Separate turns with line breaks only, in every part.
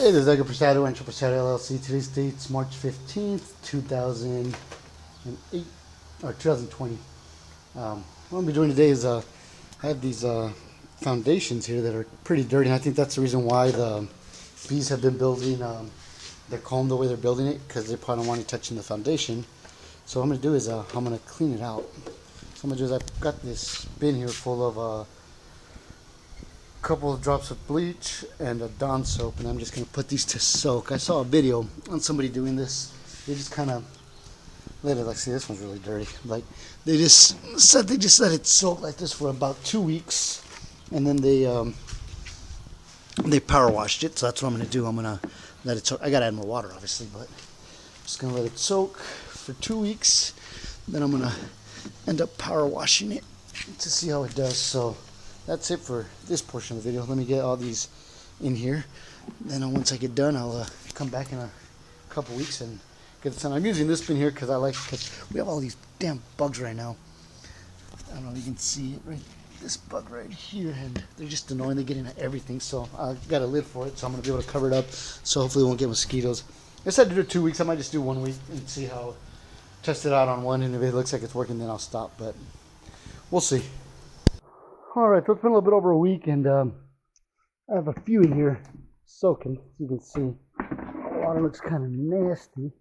Hey, this is Edgar Prasad, Entry Prasad LLC. Today's date's March 15th, 2008, or 2020. What I'm going to be doing today is I have these foundations here that are pretty dirty, and I think that's the reason why the bees have been building their comb the way they're building it, because they probably don't want you touching the foundation. So what I'm going to do is I'm going to clean it out. So what I'm going to do is I've got this bin here full of couple of drops of bleach and a Dawn soap, and I'm just going to put these to soak. I saw a video on somebody doing this. They just kind of let it, like, see, this one's really dirty. Like, they just let it soak like this for about 2 weeks, and then they power washed it. So that's what I'm going to do. I'm going to let it soak. I got to add more water, obviously, but I'm just going to let it soak for 2 weeks. Then I'm going to end up power washing it to see how it does. So that's it for this portion of the video. Let me get all these in here. Then once I get done, I'll come back in a couple weeks and get this done. I'm using this bin here because we have all these damn bugs right now. I don't know if you can see it, right? This bug right here, and they're just annoying. They get into everything. So I got a lid for it, so I'm gonna be able to cover it up. So hopefully, it won't get mosquitoes. I said to do 2 weeks. I might just do 1 week and see how. Test it out on one, and if it looks like it's working, then I'll stop. But we'll see. All right, so it's been a little bit over a week, and I have a few in here soaking. As you can see, the water looks kind of nasty,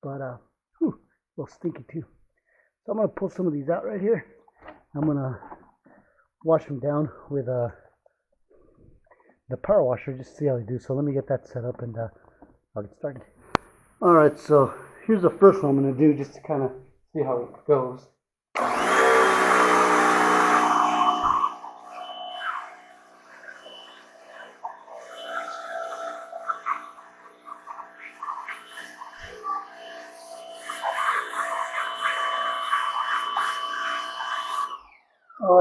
but a little stinky too. So I'm gonna pull some of these out right here. I'm gonna wash them down with the power washer just to see how they do. So let me get that set up, and I'll get started. All right, so here's the first one I'm gonna do just to kind of see how it goes.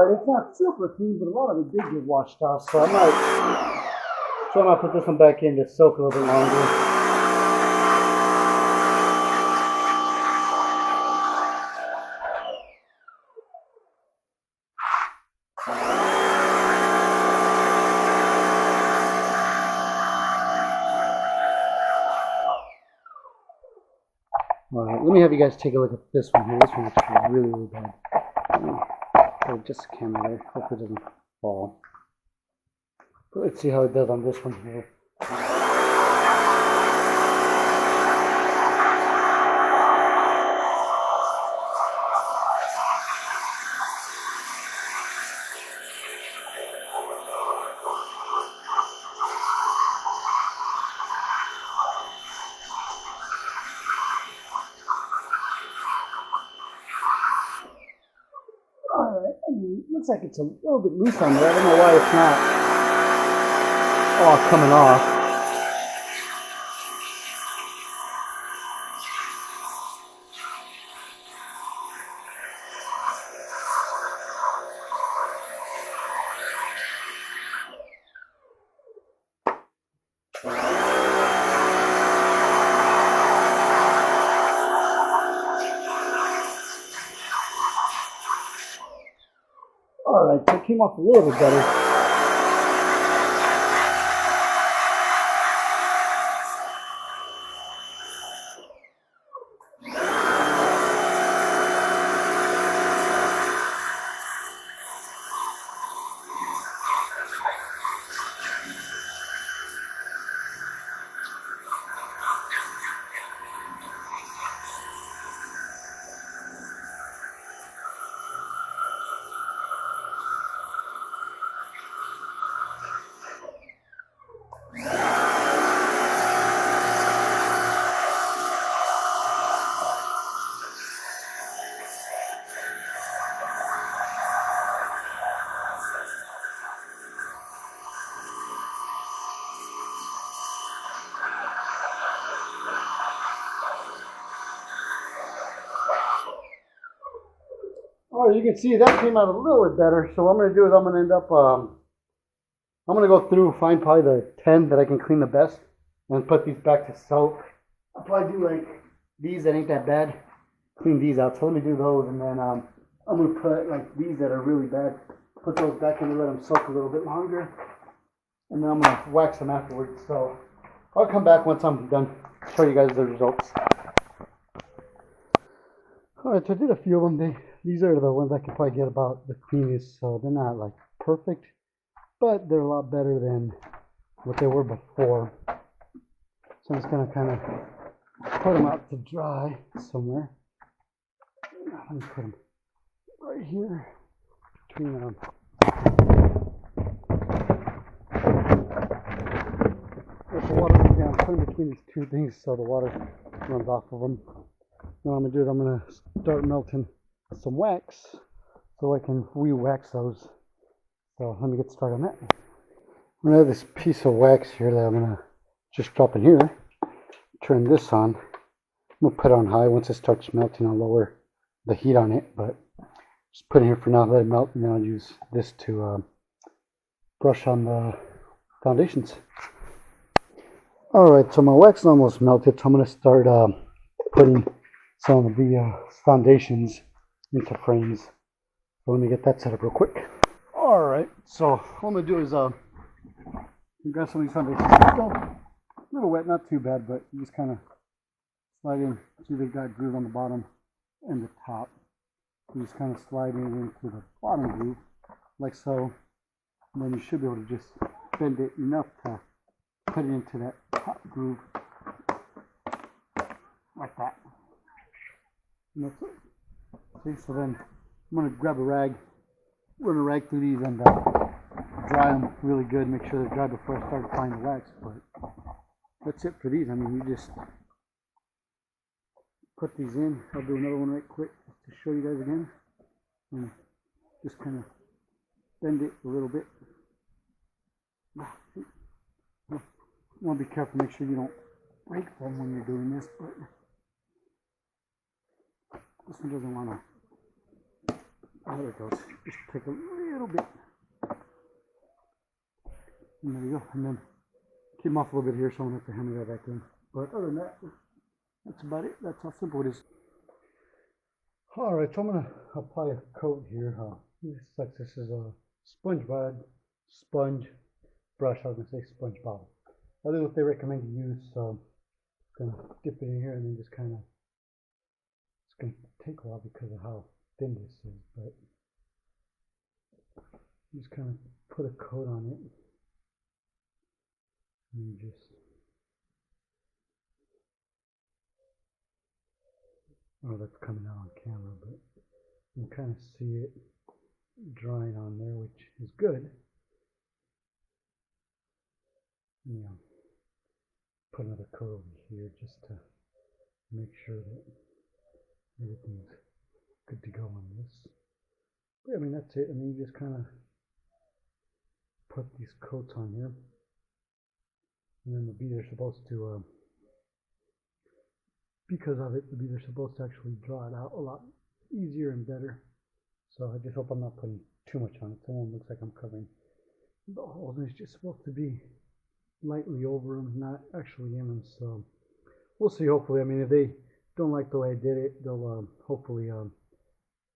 It's not super clean, but a lot of it did get washed off, so I might put this one back in to soak a little bit longer. Alright, let me have you guys take a look at this one here. This one looks really, really bad. Just a camera there. Hope it doesn't fall. But let's see how it does on this one here. Looks like it's a little bit loose on there. I don't know why it's not all coming off. Alright, so it came off a little bit better. Alright, you can see that came out a little bit better. So what I'm going to do is I'm going to end up, I'm going to go through, find probably the 10 that I can clean the best, and put these back to soak. I'll probably do like these that ain't that bad, clean these out. So let me do those, and then I'm going to put like these that are really bad, put those back in and let them soak a little bit longer. And then I'm going to wax them afterwards. So I'll come back once I'm done, show you guys the results. Alright, so I did a few of them. These are the ones I could probably get about the cleanest, so they're not like perfect, but they're a lot better than what they were before. So I'm just gonna kind of put them out to dry somewhere. Let me put them right here between them. Let the water run down, put them between these two things so the water runs off of them. Now what I'm gonna do is I'm gonna start melting some wax so I can re-wax those. So let me get started on that. I'm gonna have this piece of wax here that I'm gonna just drop in here. Turn this on. I'm gonna put it on high. Once it starts melting, I'll lower the heat on it. But just put it here for now, let it melt, and then I'll use this to brush on the foundations. Alright, so my wax is almost melted, so I'm going to start putting some of the foundations into frames. So let me get that set up real quick. Alright, so what I'm going to do is grab some of these foundations. Still a little wet, not too bad, but you just kind of slide in. See, they've got groove on the bottom and the top. You just kind of slide it into the bottom groove, like so. And then you should be able to just bend it enough to put it into that top groove, like that. And that's it. See, so then I'm going to grab a rag, run a rag through these and dry them really good, make sure they're dry before I start applying the wax. But that's it for these. I mean, you just put these in. I'll do another one right quick to show you guys again. And just kind of bend it a little bit. You want to be careful, make sure you don't break them when you're doing this, but this one doesn't want to. Oh, there it goes. Just take a little bit. And there you go. And then keep them off a little bit here so I don't have to hammer that back in. But other than that, that's about it. That's how simple it is. Alright, so I'm going to apply a coat here. This is a sponge brush. I was going to say sponge bottle. That is what they recommend you use, so I'm going to dip it in here and then just kind of, it's going to take a while because of how thin this is, but just kind of put a coat on it and just, oh, that's coming out on camera, but you can kind of see it drying on there, which is good. Yeah. Put another coat over here just to make sure that everything's good to go on this. But I mean, that's it. I mean, you just kind of put these coats on here, and then the beads are supposed to, because of it, the beads are supposed to actually draw it out a lot easier and better. So I just hope I'm not putting too much on it. So it looks like I'm covering the holes, and it's just supposed to be lightly over them, not actually in them. So we'll see. Hopefully, I mean, if they don't like the way I did it, they'll hopefully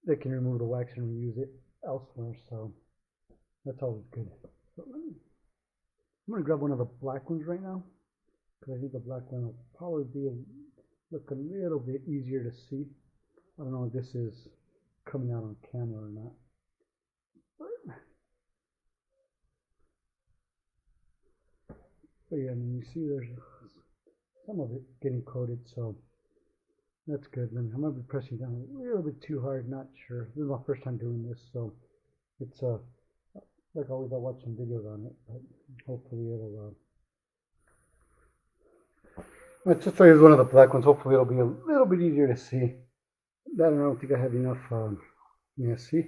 they can remove the wax and reuse it elsewhere. So that's always good. So I'm gonna grab one of the black ones right now because I think the black one will probably look a little bit easier to see. I don't know if this is coming out on camera or not. But yeah, I mean, you see there's some of it getting coated, so that's good. Then I'm going to be pressing down a little bit too hard, not sure. This is my first time doing this, so it's like always, I'll watch some videos on it, but hopefully it'll let's just try to use one of the black ones. Hopefully it'll be a little bit easier to see. That, I don't think I have enough, yeah, see?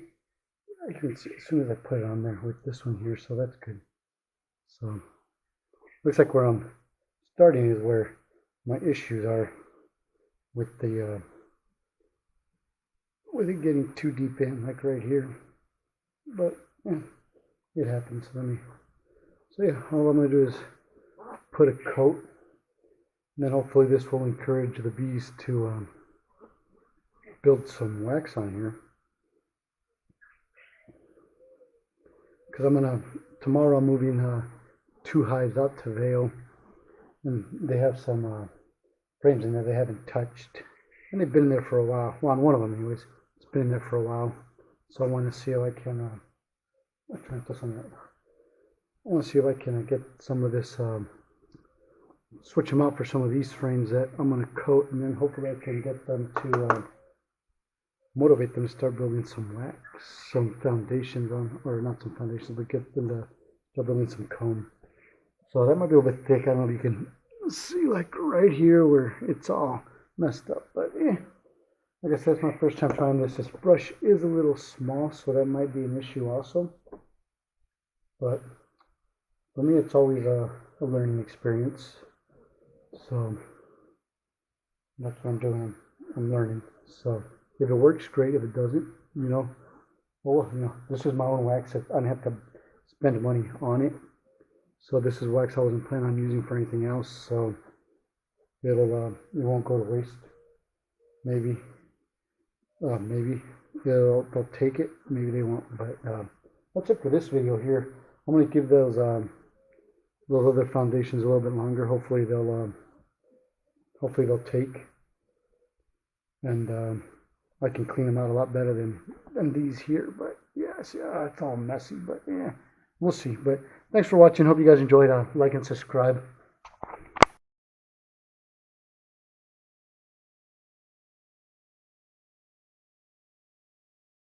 I can see as soon as I put it on there with this one here, so that's good. So looks like where I'm starting is where my issues are with the with it getting too deep in, like right here. But yeah, it happens. So yeah, all I'm gonna do is put a coat, and then hopefully this will encourage the bees to build some wax on here. Because tomorrow I'm moving 2 hives out to Vail, And they have some frames in there they haven't touched. And they've been in there for a while. Well, on one of them anyways. It's been in there for a while. So I want to see if I can, I'm trying to something up. I want to see if I can get some of this, switch them out for some of these frames that I'm going to coat, and then hopefully I can get them to motivate them to start building some wax, some foundations on, or not some foundations, but get them to start building some comb. So that might be a little bit thick. I don't know if you can see, like right here where it's all messed up, but yeah. Like I said, it's my first time trying this. This brush is a little small, so that might be an issue also. But for me, it's always a learning experience. So that's what I'm doing. I'm learning. So if it works, great. If it doesn't, well, this is my own wax. I don't have to spend money on it. So this is wax I wasn't planning on using for anything else. So it won't go to waste. Maybe they'll take it. Maybe they won't. But that's it for this video here. I'm gonna give those other foundations a little bit longer. Hopefully they'll take, and I can clean them out a lot better than these here. But yes, yeah, it's all messy. But yeah, we'll see. But thanks for watching. Hope you guys enjoyed. Like and subscribe.